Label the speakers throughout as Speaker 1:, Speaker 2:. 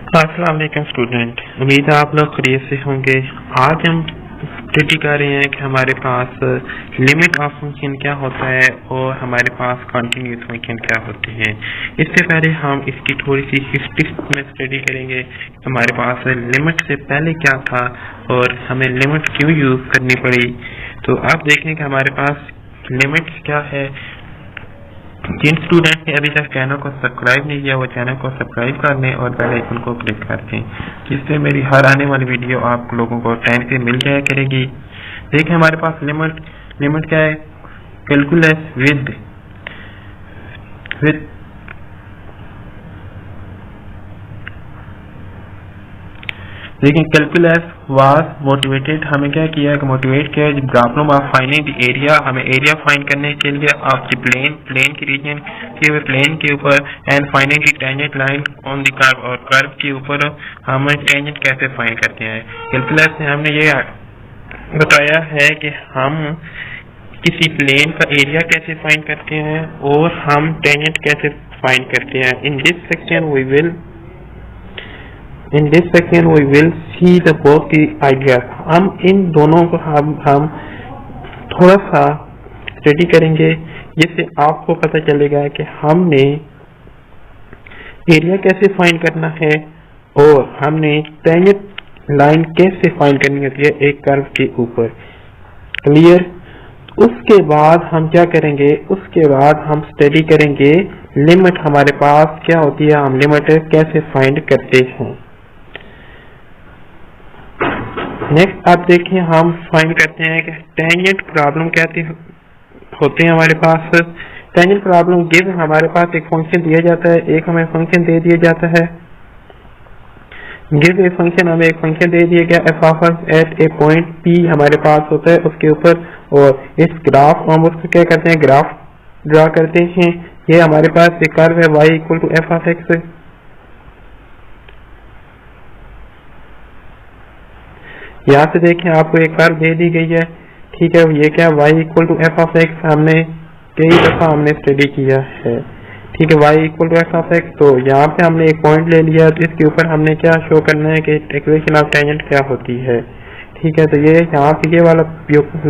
Speaker 1: अस्सलाम वालेकुम स्टूडेंट, उम्मीद है आप लोग खैरियत से होंगे। आज हम स्टडी कर रहे हैं कि हमारे पास लिमिट ऑफ फंक्शन क्या होता है और हमारे पास कंटिन्यूस फंक्शन क्या होते हैं। इससे पहले हम इसकी थोड़ी सी हिस्ट्री में स्टडी करेंगे। हमारे पास लिमिट से पहले क्या था और हमें लिमिट क्यों यूज करनी पड़ी। तो आप देखें कि हमारे पास लिमिट्स क्या है। जिन स्टूडेंट ने अभी तक चैनल को सब्सक्राइब नहीं किया वो चैनल को सब्सक्राइब कर लें और बेल आइकन को क्लिक कर दें, जिससे मेरी हर आने वाली वीडियो आप लोगों को टाइम पे मिल जाया करेगी। देखिए हमारे पास लिमिट क्या है। कैलकुलस विद लेकिन कैलकुलस वाज मोटिवेटेड, हमें क्या किया कि मोटिवेट किया problem of finding the area. हमें एरिया फाइंड करने के लिए ऑफ द प्लेन की रीजन के प्लेन के ऊपर and finding the tangent line on the curve, और कर्व के ऊपर हम टेंजेंट कैसे फाइंड करते हैं। कैलकुलस में हमने ये बताया है कि हम किसी प्लेन का एरिया कैसे फाइंड करते हैं और हम टेंजेंट कैसे फाइंड करते हैं। In this section we will see the both the ideas। हम इन दोनों को हम थोड़ा सा स्टडी करेंगे, जिससे आपको पता चलेगा कि हमने एरिया कैसे फाइंड करना है और हमने टेंजेंट लाइन कैसे फाइंड करनी होती है एक कर्व के ऊपर। क्लियर। उसके बाद हम क्या करेंगे, उसके बाद हम स्टडी करेंगे लिमिट हमारे पास क्या होती है, हम लिमिट कैसे फाइंड करते हैं। नेक्स्ट आप देखिए हम फाइंड करते हैं कि टेंजेंट प्रॉब्लम क्या होते हैं हमारे पास। टेंजेंट प्रॉब्लम गिव हमारे पास एक फंक्शन दिया जाता है, एक हमें फंक्शन दे दिया जाता है। गिव ए फंक्शन, हमें एक फंक्शन दे दिया गया F of at a point P हमारे पास होता है उसके ऊपर, और इस ग्राफ हम उसको क्या करते हैं, ग्राफ ड्रा करते हैं। ये हमारे पास एक कर्व है y equal to F of X. यहाँ से देखें आपको एक कर्व दे दी गई है, ठीक है। ये क्या y equal to F of X हमने कई दफा हमने स्टडी किया है, ठीक है। y equal to F of X, तो यहाँ पे हमने एक पॉइंट ले लिया, तो इसके ऊपर हमने क्या शो करना है कि इक्वेशन ऑफ टेंजेंट क्या होती है, ठीक है। तो ये यहाँ पे ये वाला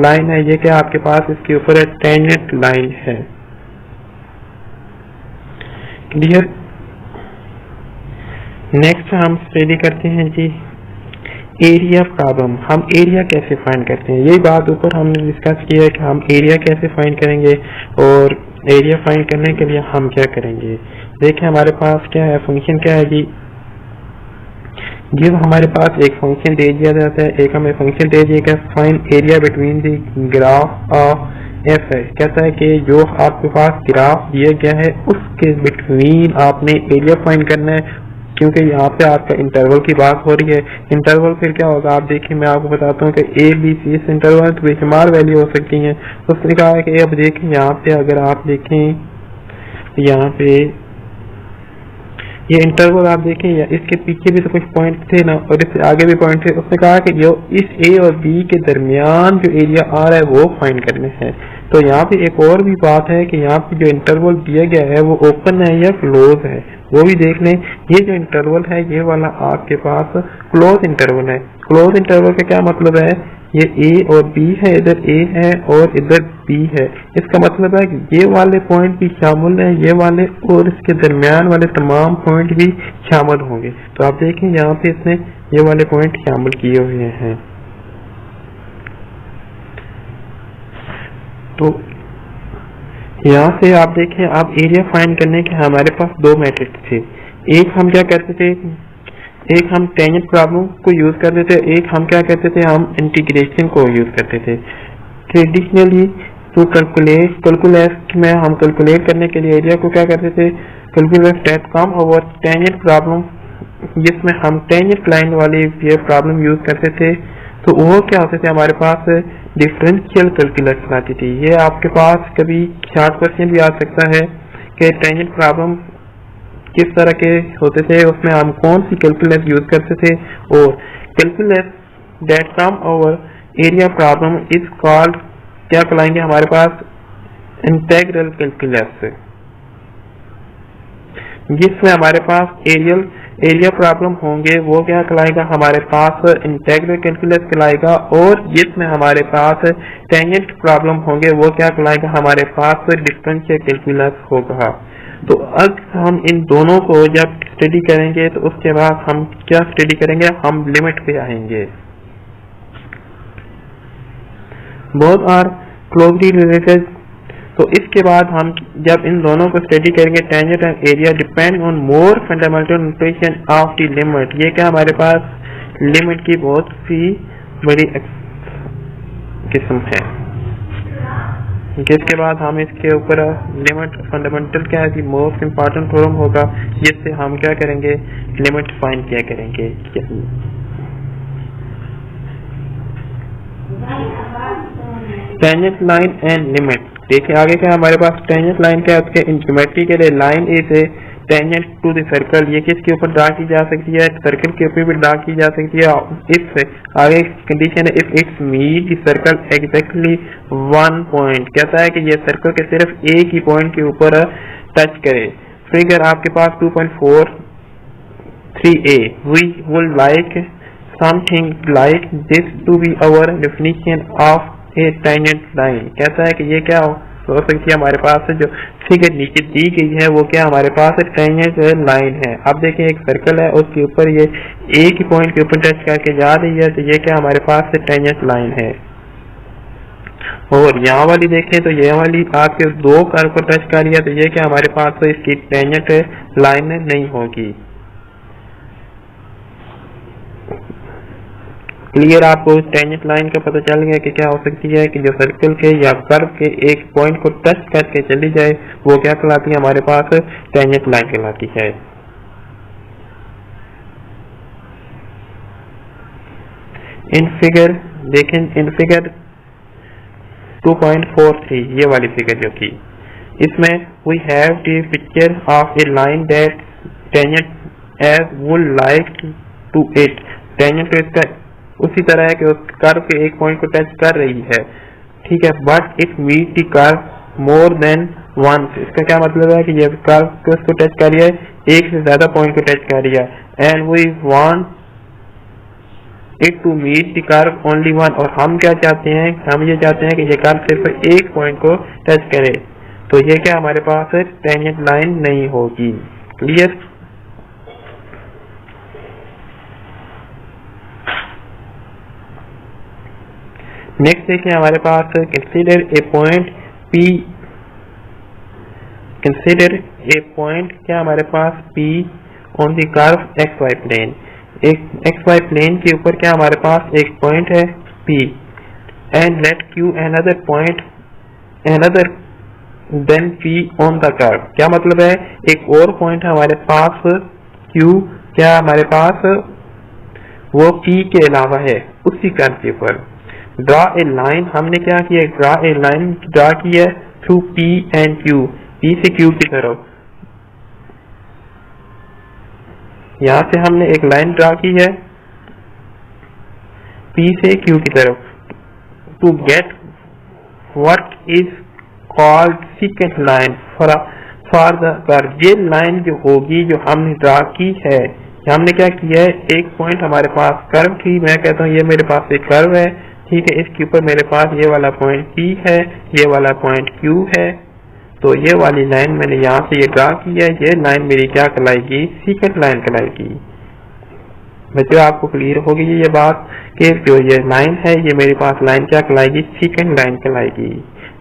Speaker 1: लाइन है, ये क्या आपके पास इसके ऊपर टेंजेंट लाइन है। क्लियर। नेक्स्ट हम स्टडी करते हैं जी एरिया प्रॉब्लम। हम एरिया कैसे फाइंड करते हैं, यही बात ऊपर हमने डिस्कस किया है कि हम एरिया कैसे फाइंड करेंगे और एरिया फाइंड करने के लिए हम क्या करेंगे। देखिए हमारे पास क्या है, फंक्शन क्या है जी। जब हमारे पास एक फंक्शन दे दिया जाता है, एक हमें फंक्शन दे दिया गया find area between the graph of F है। कहता है कि जो आपके पास ग्राफ दिया गया है उसके बिटवीन आपने एरिया फाइंड करना है, क्योंकि यहाँ पे आपका इंटरवल की बात हो रही है। इंटरवल फिर क्या होगा, आप देखिए मैं आपको बताता हूँ कि ए बी सी इस इंटरवल तो बेशुमार वैल्यू हो सकती हैं। तो उसने कहा है कि अब देखें यहाँ पे अगर आप देखें यहाँ पे ये इंटरवल आप देखें, या इसके पीछे भी तो कुछ पॉइंट थे ना और इससे आगे भी पॉइंट थे। उसने कहा कि जो इस ए और बी के दरमियान जो एरिया आ रहा है वो फाइंड करने हैं। तो यहाँ पे एक और भी बात है कि यहाँ पे जो इंटरवल दिया गया है वो ओपन है या क्लोज है, वो भी देख लें। ये जो इंटरवल है ये वाला आपके पास क्लोज इंटरवल है। क्लोज इंटरवल का क्या मतलब है, ये ए और बी है, इधर ए है और इधर बी है। इसका मतलब है कि ये वाले पॉइंट भी शामिल है, ये वाले और इसके दरमियान वाले तमाम पॉइंट भी शामिल होंगे। तो आप देखें यहाँ पे इसने ये वाले पॉइंट शामिल किए हुए हैं। तो यहाँ से आप देखें, आप एरिया फाइंड करने के हमारे पास दो मेथड थे। एक हम क्या करते थे, एक हम टेंजेंट प्रॉब्लम को यूज करते थे, एक हम क्या करते थे, हम इंटीग्रेशन को यूज करते थे। ट्रेडिशनली टू कैलकुलस में हम कैलकुलेट करने के लिए एरिया को क्या करते थे, calculus that come over tangent problem, जिसमें हम टेंजेंट लाइन वाली ये प्रॉब्लम यूज करते थे। तो वो क्या होते थे, हमारे पास डिफरेंशियल कैलकुलस आती थी। ये आपके पास कभी शॉर्ट क्वेश्चन भी आ सकता है कि टेंजेंट प्रॉब्लम किस तरह के होते थे, उसमें हम कौन सी कैलकुलस यूज करते थे। और calculus that come over area problem is called, क्या कहलाएंगे हमारे पास, इंटीग्रल कैलकुलस, जिसमें हमारे पास एरिया प्रॉब्लम होंगे वो क्या कहलाएगा हमारे पास इंटीग्रल कैलकुलस कहलाएगा, और जिसमें हमारे पास टेंजेंट प्रॉब्लम होंगे वो क्या कहलाएगा हमारे पास डिफरेंशियल कैलकुलस होगा। तो अब हम इन दोनों को जब स्टडी करेंगे तो उसके बाद हम क्या स्टडी करेंगे, हम लिमिट पे आएंगे। Both are closely related. तो इसके बाद हम जब इन दोनों को स्टडी करेंगे, tangent and area depend on more fundamental notation of the limit. ये क्या हमारे पास लिमिट की बहुत सी बड़ी किस्म है, जिसके बाद हम इसके ऊपर लिमिट फंडामेंटल क्या है, मोस्ट इम्पोर्टेंट थ्योरम होगा, जिससे हम क्या करेंगे, लिमिट फाइंड किया करेंगे। Tangent line and limit. देखिए आगे क्या हमारे पास टेंजेंट लाइन क्या है, उसके ज्योमेट्री के लिए line is a tangent to the circle. ये किसके ऊपर ड्रा की जा सकती है, सर्कल के ऊपर भी ड्रा की जा सकती है। इफ आगे कंडीशन है, if it's meet the circle exactly one point, कहता है कि ये सर्कल के सिर्फ एक ही पॉइंट के ऊपर टच करे। फिगर आपके पास 2.43a, we would like something like this to be our definition of a tangent line. कहता है कि ये क्या हो सकती है, हमारे पास जो फिगर नीचे दी गई है वो क्या हमारे पास टेंजेंट लाइन है। अब देखें एक सर्कल है, उसके ऊपर ये एक ही पॉइंट के ऊपर टच करके जा रही है, तो ये क्या हमारे पास टेंजेंट लाइन है। और यहाँ वाली देखें तो ये वाली आपके दो कर्व को टच कर रही है, तो ये क्या हमारे पास इसकी टेंजेंट लाइन नहीं होगी। क्लियर, आपको टेंजेंट लाइन का पता चल गया कि क्या हो सकती है कि जो सर्कल के या कर्व के एक पॉइंट को टच करके चली जाए वो क्या कहलाती है, हमारे पास टेंजेंट लाइन कहलाती है। इन फिगर देखें, इन फिगर 2.43 ये वाली फिगर जो थी, इसमें we have the picture of a line that tangent as would like to it. Tangent इसका उसी तरह है कि उस कर्व के एक पॉइंट को टच कर रही है, ठीक है, but it meet the curve more than once. इसका क्या मतलब है कि ये कर्व को टच कर रही है, एक से ज्यादा पॉइंट को टच कर रही है, and we want it to meet the curve only one. और हम क्या चाहते हैं, हम ये चाहते हैं कि ये कर्व सिर्फ एक पॉइंट को टच करे, तो ये क्या हमारे पास टेंजेंट लाइन नहीं होगी। क्लियर। नेक्स्ट देखिए हमारे पास consider a point P, consider a point क्या हमारे पास P on the curve XY plane. एक XY प्लेन के ऊपर क्या हमारे पास एक पॉइंट है P, and let Q another point another then P on the curve. क्या मतलब है, एक और पॉइंट हमारे पास Q क्या हमारे पास वो P के अलावा है उसी कर्व के ऊपर। ड्रा ए लाइन, हमने क्या किया, ड्रा ए लाइन ड्रा की है through P and Q, P से Q की तरफ। यहां से हमने एक लाइन ड्रा की है P से Q की तरफ, to get what is called secant line for the curve. ये लाइन जो होगी जो हमने ड्रा की है, हमने क्या किया है, एक पॉइंट हमारे पास कर्व की, मैं कहता हूँ ये मेरे पास एक कर्व है, ठीक है, इसके ऊपर मेरे पास ये वाला पॉइंट P है, ये वाला पॉइंट Q है, तो ये वाली लाइन मैंने यहाँ से ये ड्रा की है, ये लाइन मेरी क्या कहलाएगी, सीकेंट लाइन कहलाएगी। बच्चों आपको क्लियर होगी ये बात कि जो ये लाइन है ये मेरे पास लाइन क्या कहलाएगी, सीकेंट लाइन कहलाएगी।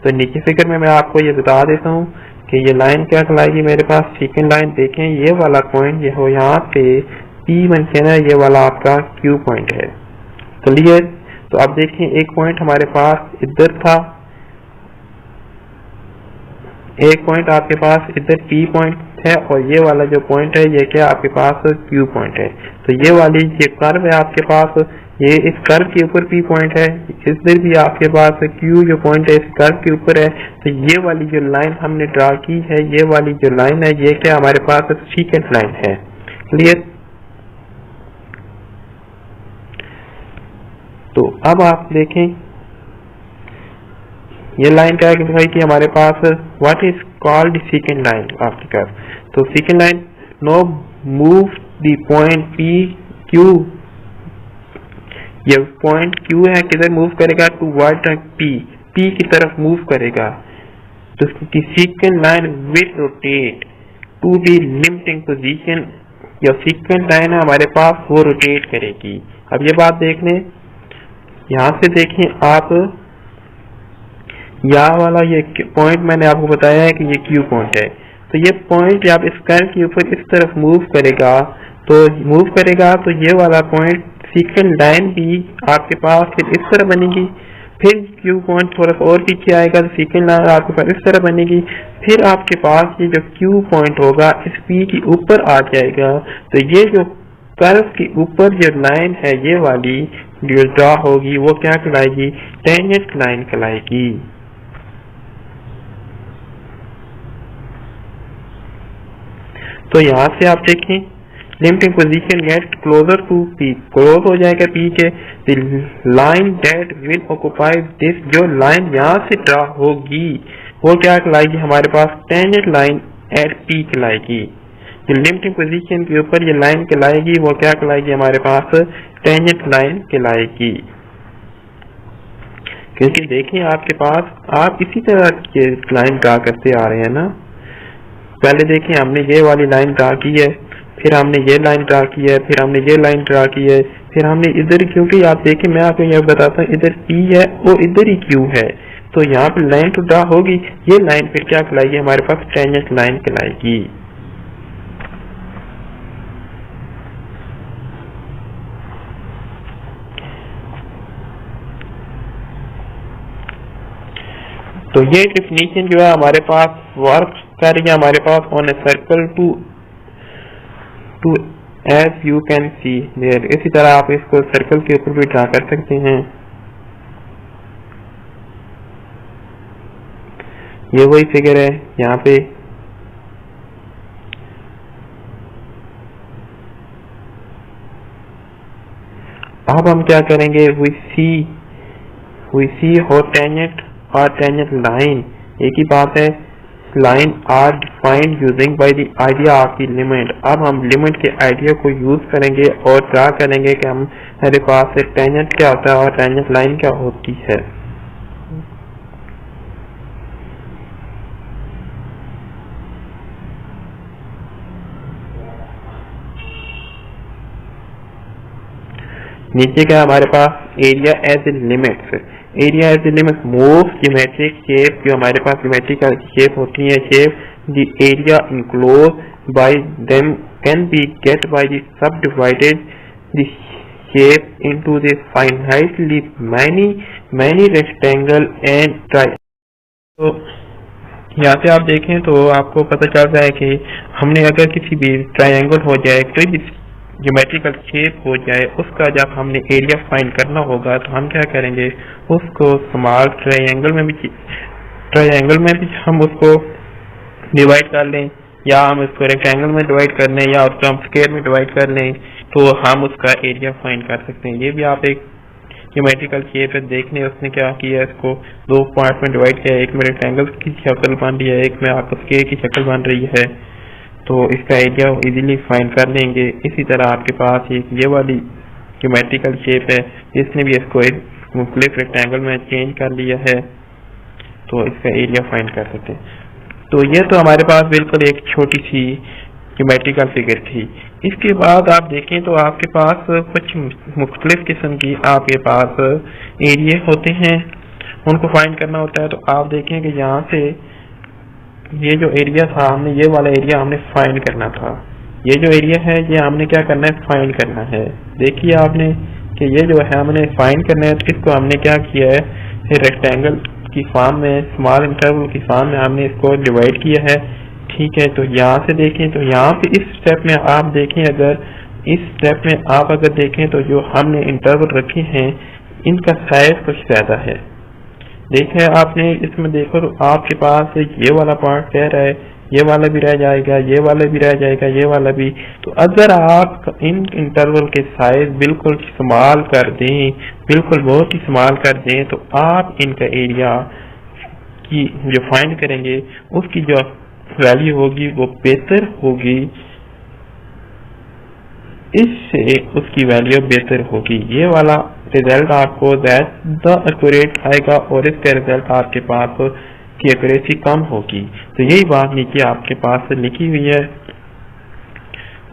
Speaker 1: तो नीचे फिगर में मैं आपको ये बता देता हूँ कि ये लाइन क्या कहलाएगी मेरे पास, सीकेंट लाइन। देखें ये वाला पॉइंट ये हो यहाँ पे P मेंशन है, ये वाला आपका Q पॉइंट है। क्लियर। तो अब देखें एक पॉइंट हमारे पास इधर था, एक पॉइंट आपके पास इधर P पॉइंट है, और ये वाला जो पॉइंट है ये क्या आपके पास Q पॉइंट है। तो ये वाली ये कर्व है आपके पास, ये इस कर्व के ऊपर P पॉइंट है, इधर भी आपके पास Q जो पॉइंट है इस कर्व के ऊपर है। तो ये वाली जो लाइन हमने ड्रा की है, ये वाली जो लाइन है ये क्या हमारे पास सीकेंट लाइन है। क्लियर। तो अब आप देखें ये लाइन क्या है कि हमारे पास what is called secant line of the curve. तो secant line no move the point P Q, ये पॉइंट क्यू है किधर मूव करेगा, टुवर्ड पी, पी की तरफ मूव करेगा, तो secant line will rotate to the limiting position, या सेकेंड लाइन है हमारे पास वो रोटेट करेगी। अब ये बात देख लें, यहाँ से देखें आप, यहाँ वाला ये पॉइंट मैंने आपको बताया है कि ये क्यू पॉइंट है, तो ये पॉइंट आप इस कर्व के ऊपर इस तरफ मूव करेगा, तो ये वाला पॉइंट सेकेंड लाइन भी आपके पास फिर इस तरह बनेगी, फिर क्यू पॉइंट थोड़ा सा और पीछे आएगा तो सेकेंड लाइन आपके पास इस तरह बनेगी, फिर आपके पास ये जो क्यू पॉइंट होगा इस पी के ऊपर आ जाएगा, तो ये जो कर्व के ऊपर जो लाइन है ये वाली जो ड्रा होगी वो क्या कहलाएगी, टेंजेंट लाइन कहलाएगी। तो यहाँ से आप देखें limiting position get closer to P, close हो जाएगा पी के, line that will occupy this, जो लाइन यहाँ से ड्रा होगी वो क्या कहलाएगी हमारे पास, टेंजेंट लाइन एट पी कहलाएगी। जो लिमिटिंग पोजीशन के ऊपर ये लाइन कहलाएगी वो क्या कहलाएगी हमारे पास, टेंजेंट लाइन कहलाएगी। क्योंकि देखिए आपके पास आप इसी तरह के लाइन ड्रा करते आ रहे हैं ना, पहले देखिए हमने ये वाली लाइन ड्रा की है, फिर हमने ये लाइन ड्रा की है, फिर हमने ये लाइन ड्रा की है, फिर हमने इधर, क्योंकि आप देखिए मैं आपको यह बताता हूँ इधर P है और इधर ही Q है, तो यहाँ पे लाइन तो ड्रा होगी, ये लाइन फिर क्या कहलाएगी हमारे पास, टेंजेंट लाइन कहलाएगी। तो ये डेफिनेशन जो है हमारे पास वर्क कर रही है हमारे पास on a circle too as you can see there, इसी तरह आप इसको सर्कल के ऊपर भी ड्रा कर सकते हैं। ये वही फिगर है यहाँ पे, अब हम क्या करेंगे, वी सी हो टेंजेंट और टेंजेंट लाइन एक ही बात है, line are defined using by the idea of the limit. अब हम लिमिट के आइडिया को यूज करेंगे और क्या करेंगे कि हम मेरे पास से टेंजेंट क्या होता है और टेंजेंट लाइन क्या होती है। नीचे क्या हमारे पास area as a limits, area as a limit most geometric shape, जो हमारे पास ज्योमेट्रिकल शेप होती है, shape the area enclose by them can be get by the subdivided the shape into the finitely many rectangle and try. तो यहाँ से आप देखें तो आपको पता चलता है कि हमने अगर किसी भी ट्रायंगल हो जाए, कोई भी ज्योमेट्रिकल शेप हो जाए, उसका जब हमने एरिया फाइंड करना होगा तो हम क्या करेंगे, उसको स्मॉल ट्रायंगल में भी हम उसको डिवाइड कर लें, या हम उसको रेक्टेंगल में डिवाइड कर लें, या उसको हम स्क्वायर में डिवाइड कर लें, तो हम उसका एरिया फाइंड कर सकते हैं। ये भी आप एक ज्योमेट्रिकल शेप है, देखने उसने क्या किया, इसको दो पार्ट में डिवाइड किया, एक में रेक्टेंगल की शक्ल बन रही है, एक में आपको स्क्वायर की शक्ल बन रही है, तो इसका एरिया इजीली फाइंड कर लेंगे। इसी तरह आपके पास एक ये वाली ज्योमेट्रिकल शेप है, इसने भी इसको एक मुख्तलिफ रेक्टेंगल में चेंज कर लिया है, तो इसका एरिया फाइंड कर सकते हैं। तो ये तो हमारे पास बिल्कुल एक छोटी सी ज्योमेट्रिकल फिगर थी। इसके बाद आप देखें तो आपके पास कुछ मुख्तलिफ किस्म की आपके पास एरिया होते हैं, उनको फाइंड करना होता है। तो आप देखें कि यहाँ से ये जो एरिया था, हमने ये वाला एरिया हमने फाइंड करना था, ये जो एरिया है ये हमने क्या करना है, फाइंड करना है। देखिए आपने कि ये जो है हमने फाइंड करना है, तो इसको हमने क्या किया है, रेक्टेंगल की फॉर्म में, स्मॉल इंटरवल की फॉर्म में हमने इसको डिवाइड किया है, ठीक है। तो यहाँ से देखें तो यहाँ पे इस स्टेप में आप देखें, अगर इस स्टेप में आप अगर देखें तो जो हमने इंटरवल रखे हैं इनका साइज कुछ ज्यादा है। देखें आपने इसमें देखो तो आपके पास ये वाला पार्ट कह रहा है, ये वाला भी रह जाएगा, ये वाला भी रह जाएगा, ये वाला भी। तो अगर आप इन इंटरवल के साइज बिल्कुल स्मॉल कर दें, बिल्कुल बहुत ही स्मॉल कर दें, तो आप इनका एरिया की जो फाइंड करेंगे उसकी जो वैल्यू होगी वो बेहतर होगी इससे उसकी वैल्यू बेहतर होगी। ये वाला रिजल्ट आपको दैट द एक्यूरेट आएगा और इसका रिजल्ट आपके पास की एक्यूरेसी कम होगी। तो यही बात नीचे आपके पास लिखी हुई है,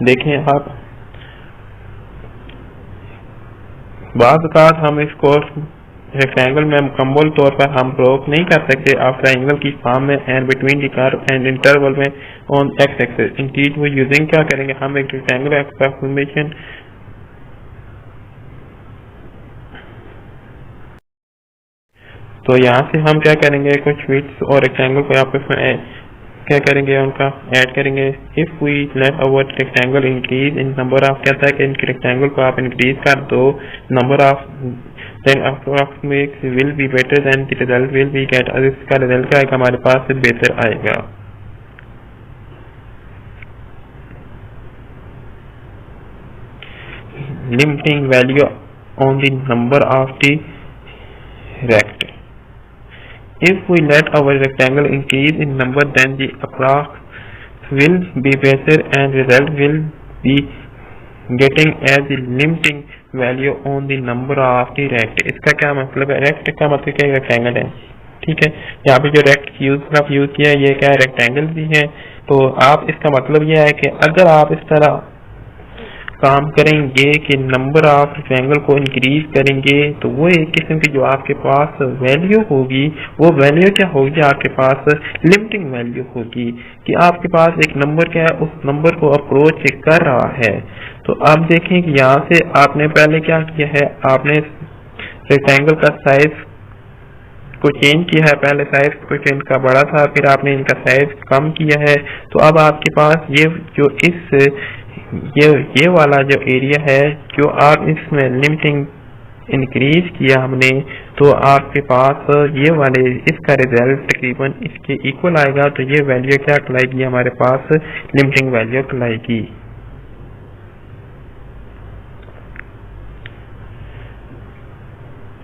Speaker 1: देखें आप। बाद हम इसको रेक्टेंगल में मुकम्मल तौर पर हम ब्लॉक नहीं कर सकते। आप ट्रायंगल की फॉर्म में and between the curve and interval में ऑन एक्स एक्सिस इंक्रीज वो यूजिंग क्या करेंगे, हम एक रेक्टेंगल एप्रोक्सीमेशन तो यहाँ से हम क्या करेंगे, कुछ विड्थ और रेक्टेंगल को यहाँ पे क्या करेंगे, उनका ऐड करेंगे। If we let our rectangle increase in number of, कहता है कि इनके रेक्टेंगल को आप इंक्रीज कर दो number of, then approximate will be better than the result will be get, इसका रिजल्ट क्या आएगा हमारे पास बेहतर आएगा। Limiting value on the number of the rect. If we let our rectangle increase in number, then the approx will be better and result will be getting as the limiting value on the number of the rect. इसका क्या मतलब है, rect का मतलब क्या है, rectangle है, ठीक है। यहाँ पे जो रेक्ट यूज किया है ये क्या है, रेक्टेंगल भी है। तो आप इसका मतलब ये है कि अगर आप इस तरह काम करेंगे कि नंबर ऑफ रेक्टेंगल को इंक्रीज करेंगे तो वो एक किस्म की जो आपके पास वैल्यू होगी, वो वैल्यू क्या होगी, आपके पास लिमिटिंग वैल्यू होगी कि आपके पास एक नंबर क्या है, उस नंबर को अप्रोच कर रहा है। तो आप देखें कि यहाँ से आपने पहले क्या किया है, आपने रेक्टेंगल का साइज को चेंज किया है। पहले साइज को चेंज का बड़ा था, फिर आपने इनका साइज कम किया है। तो अब आपके पास ये जो ये वाला जो एरिया है, जो आप इसमें लिमिटिंग इंक्रीज किया हमने, तो आपके पास ये वाले इसका रिजल्ट तकरीबन इसके इक्वल आएगा। तो ये वैल्यू क्या कहलाएगी, हमारे पास लिमिटिंग वैल्यू कहलाएगी।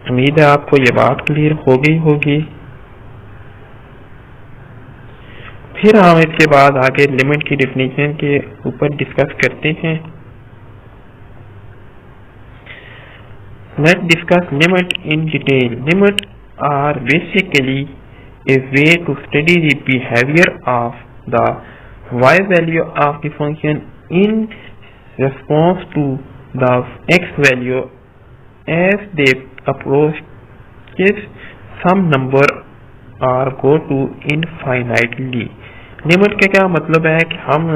Speaker 1: उम्मीद है आपको ये बात क्लियर हो गई होगी। फिर हम इसके बाद आगे लिमिट की डेफिनेशन के ऊपर डिस्कस करते हैं। Let's discuss limit in detail. Limit are basically a way to study the behaviour of the y value of the function in response to the x value as they approaches some number or go to infinitely। Limit का क्या मतलब है कि हम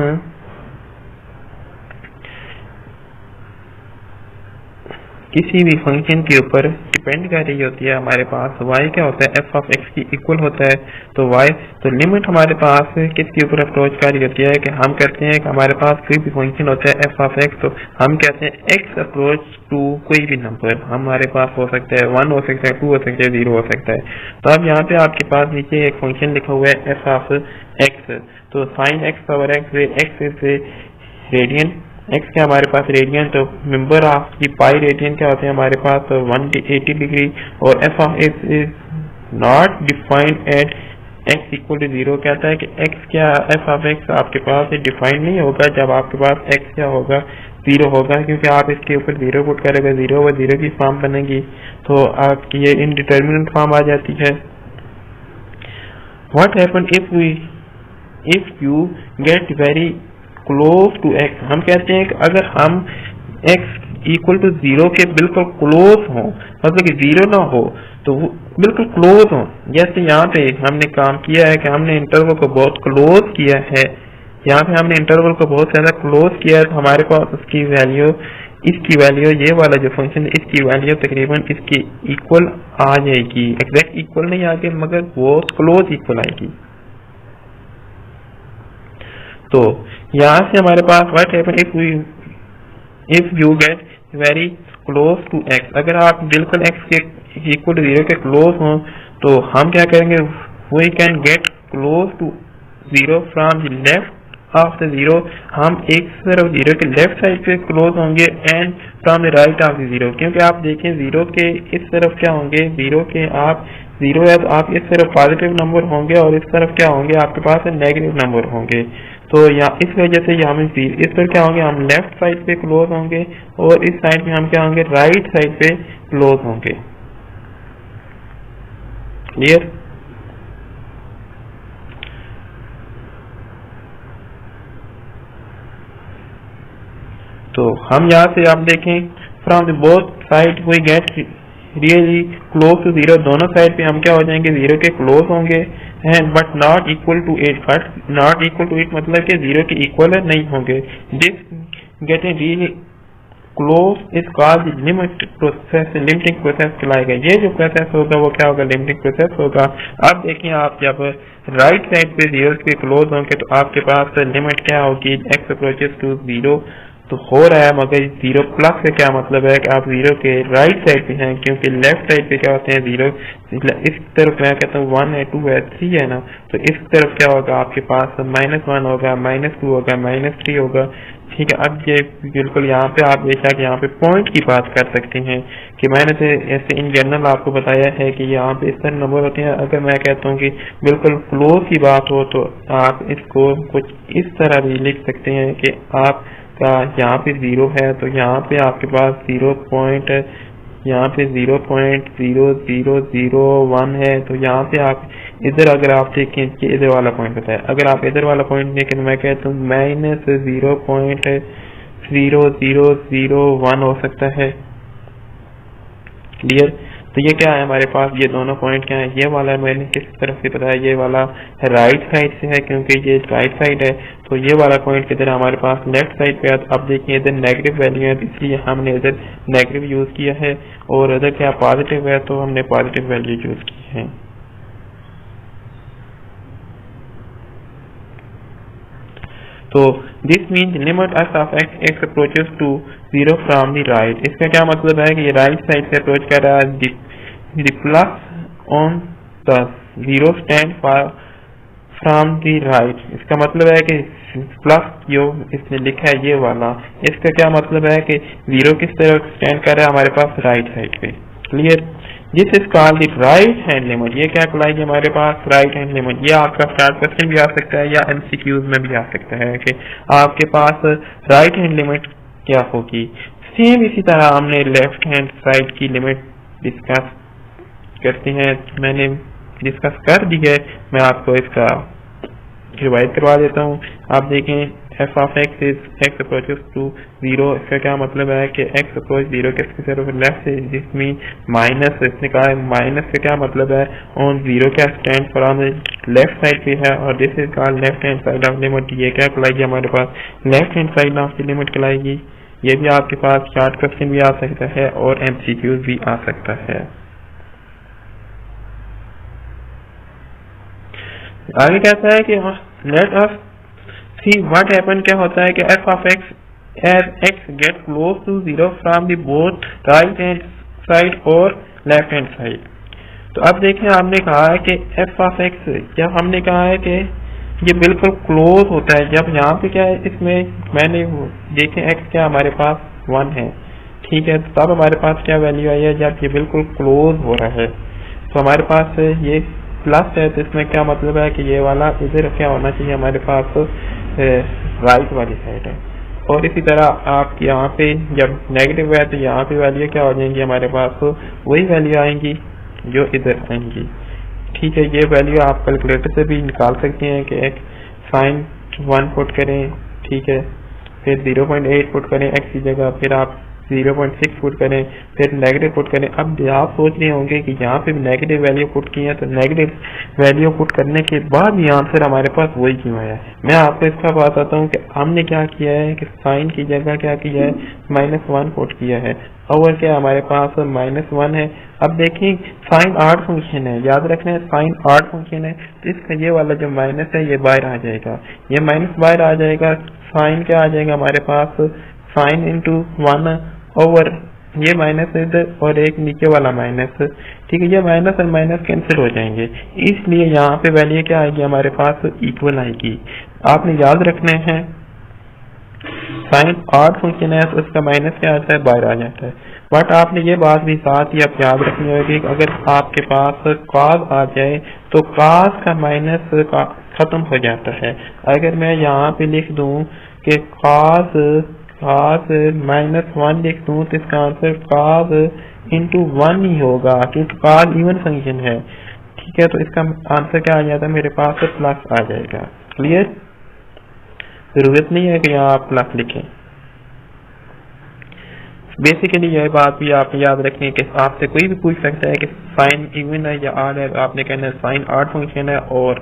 Speaker 1: किसी भी function के ऊपर डिपेंड कर रही होती है, हमारे पास y क्या होता है, f ऑफ x की इक्वल होता है। तो y तो लिमिट हमारे पास किसके ऊपर अप्रोच कर रही होती है कि हम कहते हैं कि हमारे पास कोई भी फंक्शन होता है f ऑफ x, तो हम कहते हैं x अप्रोच टू कोई भी नंबर हमारे पास हो सकता है, 1 हो सकता है, 2 हो सकता है, 0 हो सकता है। तो अब यहाँ पे आपके पास नीचे एक फंक्शन लिखा हुआ है f ऑफ x, तो sine x power x is radian, x क्या हमारे पास रेडियन, तो मेंबर ऑफ की पाई रेडियन क्या होते हैं हमारे पास 180 डिग्री। और f of x is not defined at x equal to 0, कहता है कि x क्या f ऑफ x आपके पास डिफाइंड नहीं होगा जब आपके पास x क्या होगा, 0 होगा, क्योंकि आप इसके ऊपर 0 पुट करेगा, 0 व 0 की फॉर्म बनेगी, तो आपकी ये इनडिटर्मिनेंट फॉर्म आ जाती है। What happen if you get very close to x, हम कहते हैं कि अगर हम x इक्वल टू 0 के बिल्कुल क्लोज हो, मतलब कि 0 ना हो तो बिल्कुल क्लोज हो। जैसे यहाँ पे हमने काम किया है कि हमने इंटरवल को बहुत क्लोज किया है, यहाँ पे हमने इंटरवल को बहुत ज्यादा क्लोज किया है, तो हमारे पास उसकी वैल्यू, इसकी वैल्यू, ये वाला जो फंक्शन इसकी वैल्यू तकरीबन इसकी इक्वल आ जाएगी, एग्जैक्ट इक्वल नहीं आएगी मगर बहुत क्लोज इक्वल आएगी। तो यहाँ से हमारे पास what happen if you get very close to x, अगर आप बिल्कुल x के इक्वल टू 0 के क्लोज हो तो हम क्या करेंगे, we can get close to 0 from the left of the 0, हम एक तरफ 0 के लेफ्ट साइड पे क्लोज होंगे and from the right of the 0, क्योंकि आप देखें 0 के इस तरफ क्या होंगे, 0 के आप 0 है तो आप इस तरफ पॉजिटिव नंबर होंगे और इस तरफ क्या होंगे, आपके पास नेगेटिव नंबर होंगे। तो या इस वजह से यहाँ में इस पर क्या होंगे, हम लेफ्ट साइड पे क्लोज होंगे और इस साइड में हम क्या होंगे, राइट साइड पे क्लोज होंगे। क्लियर? तो हम यहाँ से आप देखें from the both side we get really close to zero, दोनों साइड पे हम क्या हो जाएंगे, जीरो के क्लोज होंगे, and but not equal to it, but not equal to it मतलब कि जीरो के इक्वल नहीं होंगे। This getting really close is called limit process, limiting process कहलाएगा। ये जो प्रोसेस होगा वो क्या होगा, लिमिटिंग प्रोसेस होगा। अब देखिए आप जब राइट साइड पे जीरो के क्लोज होंगे तो आपके पास लिमिट क्या होगी, एक्स अप्रोचेस टू जीरो तो हो रहा है, मगर जीरो प्लस का क्या मतलब है कि आप जीरो के राइट साइड पे हैं, क्योंकि लेफ्ट साइड पे क्या होते हैं जीरो, इस तरफ मैं कहता हूँ 1 है 2 है 3 है ना, तो इस तरफ क्या होगा आपके पास -1 होगा, -2 होगा, -3 होगा। ठीक है, अब ये बिल्कुल यहाँ पे आप देखा कि यहाँ पे पॉइंट की बात कर सकते हैं कि मैंने तो ऐसे इन जनरल आपको बताया है कि यहाँ पे इस तरह नंबर होते हैं। अगर मैं कहता हूँ कि बिल्कुल क्लोज की बात हो तो आप इसको कुछ इस तरह भी लिख सकते हैं कि आप का यहाँ पे जीरो है तो यहाँ पे आपके पास 0 पॉइंट, यहाँ पे 0.0001 है, तो यहाँ पे आप इधर अगर आप देखें कि इधर वाला पॉइंट बताया, अगर आप इधर वाला पॉइंट देखें तो मैं कहता हूँ -0.0001 हो सकता है। क्लियर? तो ये क्या है हमारे पास, ये दोनों पॉइंट क्या है, ये वाला मैंने किस तरफ से बताया, ये वाला राइट साइड से है क्योंकि ये राइट साइड है, तो ये वाला पॉइंट किधर हमारे पास लेफ्ट साइड पे है। तो अब देखिए इधर नेगेटिव वैल्यू है इसलिए हमने इधर नेगेटिव यूज किया है, और इधर क्या पॉजिटिव है तो हमने पॉजिटिव वैल्यू यूज की है। तो this means limit F of X approaches to zero from the right. इसका क्या मतलब है कि ये राइट साइड से अप्रोच कर रहा है, the plus on the zero stand from the right। इसका मतलब है कि प्लस जो इसने लिखा है ये वाला, इसका क्या मतलब है कि जीरो किस तरह स्टैंड कर रहा है हमारे पास राइट साइड पे। Clear? This is called the right hand limit. ये क्या कहलाएगी हमारे पास, राइट हैंड लिमिट। ये आपका स्टार्ट क्वेश्चन भी आ सकता है या एमसीक्यूज में भी आ सकता है कि आपके पास राइट हैंड लिमिट क्या होगी। सेम इसी तरह हमने लेफ्ट हैंड साइड की लिमिट डिस्कस करते हैं, मैंने डिस्कस कर दी है, मैं आपको इसका रिवाइज करवा देता हूँ। आप देखें F of X is X approaches to zero, इसका क्या मतलब है कि एक्स अप्रोच जीरो किसकी तरफ लेफ्ट से, जिसमें माइनस, इसने कहा है माइनस का क्या मतलब है ऑन जीरो का स्टैंड फ्रॉम लेफ्ट साइड पे है, और this is called left hand side of limit. ये क्या कहलाएगी हमारे पास, left hand side of the limit कहलाएगी। ये भी आपके पास शॉर्ट क्वेश्चन भी आ सकता है और एमसीक्यूज भी आ सकता है। आगे कहता है कि let us see what happen, क्या होता है कि F of X as X get close to zero from the both right hand side और लेफ्ट हैंड साइड। तो अब देखें आपने कहा है कि एफ ऑफ एक्स, जब हमने कहा है कि ये बिल्कुल क्लोज होता है, जब यहाँ पे क्या है इसमें मैंने देखें एक्स क्या हमारे पास 1 है, ठीक है, तब हमारे पास क्या वैल्यू आई है जब ये बिल्कुल क्लोज हो रहा है, तो हमारे पास ये प्लस है, तो इसमें क्या मतलब है कि ये वाला इधर क्या होना चाहिए हमारे पास राइट वाली साइड है। और इसी तरह आप यहाँ पे जब नेगेटिव है तो यहाँ पे वैल्यू क्या हो जाएंगी हमारे पास, वही वैल्यू आएंगी जो इधर आएंगी। ठीक है, ये वैल्यू आप कैलकुलेटर से भी निकाल सकते हैं कि एक साइन 1 पुट करें, ठीक है, फिर 0.8 पुट करें एक्स की जगह, फिर आप 0.6 पुट करें, फिर नेगेटिव पुट करें। अब आप सोच रहे होंगे कि यहाँ पे नेगेटिव वैल्यू पुट की है, तो नेगेटिव वैल्यू पुट करने के बाद भी आंसर हमारे पास वही क्यों आया। मैं आपको इसका बताता हूँ कि हमने क्या किया है कि साइन की जगह क्या किया है, -1 पुट किया है, और क्या हमारे पास -1 है। अब देखिए साइन ऑड फंक्शन है, याद रखना है साइन ऑड फंक्शन है, तो इसका ये वाला जो माइनस है ये बाहर आ जाएगा, ये माइनस बाहर आ जाएगा, साइन क्या आ जाएगा हमारे पास, साइन इंटू 1 ओवर ये माइनस इधर और एक नीचे वाला माइनस, ठीक है, ये माइनस और माइनस कैंसिल हो जाएंगे, इसलिए यहाँ पे वैल्यू क्या आएगी हमारे पास, इक्वल आएगी। आपने याद रखना है साइन ऑड फंक्शन है तो उसका माइनस क्या आता है, बाहर आ जाता है। बट आपने ये बात भी साथ ही आप याद रखनी होगी कि अगर आपके पास कॉस आ जाए तो कॉस का माइनस का खत्म हो जाता है। अगर मैं यहाँ पे लिख दूं कि cos -1 लिख दूं तो इसका आंसर cos into 1 ही होगा, क्योंकि cos इवन फंक्शन है। ठीक है, तो इसका आंसर क्या आ जाता है मेरे पास, तो प्लस आ जाएगा। क्लियर, जरूरत नहीं है कि यहाँ आप प्लस लिखें। बेसिकली यह बात भी आप याद रखें कि आपसे कोई भी पूछ सकता है कि साइन इवन है या ऑड है, तो आपने कहना है साइन ऑड फंक्शन है और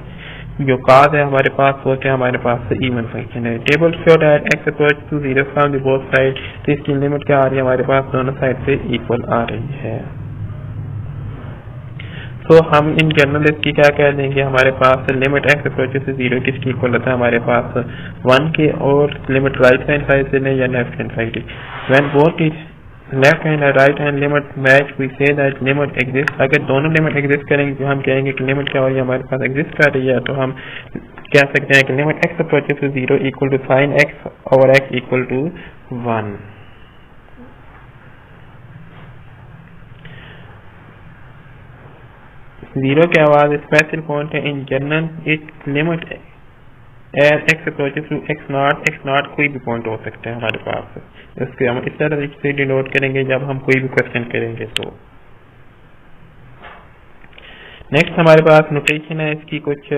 Speaker 1: जो cos है हमारे पास वो क्या हमारे पास इवन फंक्शन है। Table show that x approach to 0 from the both side, तो इसकी लिमिट क्या आ रही है हमारे पास, दोनों साइड से इक्वल आ रही है। तो हम इन जनरल इसकी क्या कह देंगे, हमारे पास लिमिट x अप्रोचेस टू 0 किसकी इक्वल होता है हमारे पास 1 के, और लिमिट राइट हैंड साइड से लें या left hand side. When both is left hand और right hand limit match we see that limit exist. अगर दोनों लिमिट एग्जिस्ट करेंगे तो हम कहेंगे कि लिमिट क्या हो रही है हमारे पास एग्जिस्ट कर रही है, तो हम कह सकते हैं कि limit x approaches to 0 equal to sine x over x equal to 1। Zero के आवाज स्पेशल पॉइंट है in general it limit as x approaches to x0 कोई भी पॉइंट हो सकता है हमारे पास। इसके हम इस तरह से डिनोट करेंगे जब हम कोई भी क्वेश्चन करेंगे। तो नेक्स्ट हमारे पास नोटेशन है इसकी, कुछ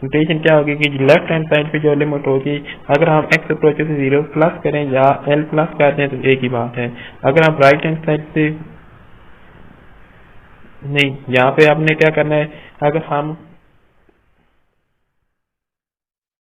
Speaker 1: नोटेशन क्या होगी कि लेफ्ट हैंड साइड पे जो लिमिट होगी, अगर हम x अप्रोचेस टू 0 प्लस करें या l प्लस करते हैं तो एक ही बात है। अगर हम राइट हैंड साइड से नहीं, यहाँ पे आपने क्या करना है, अगर हम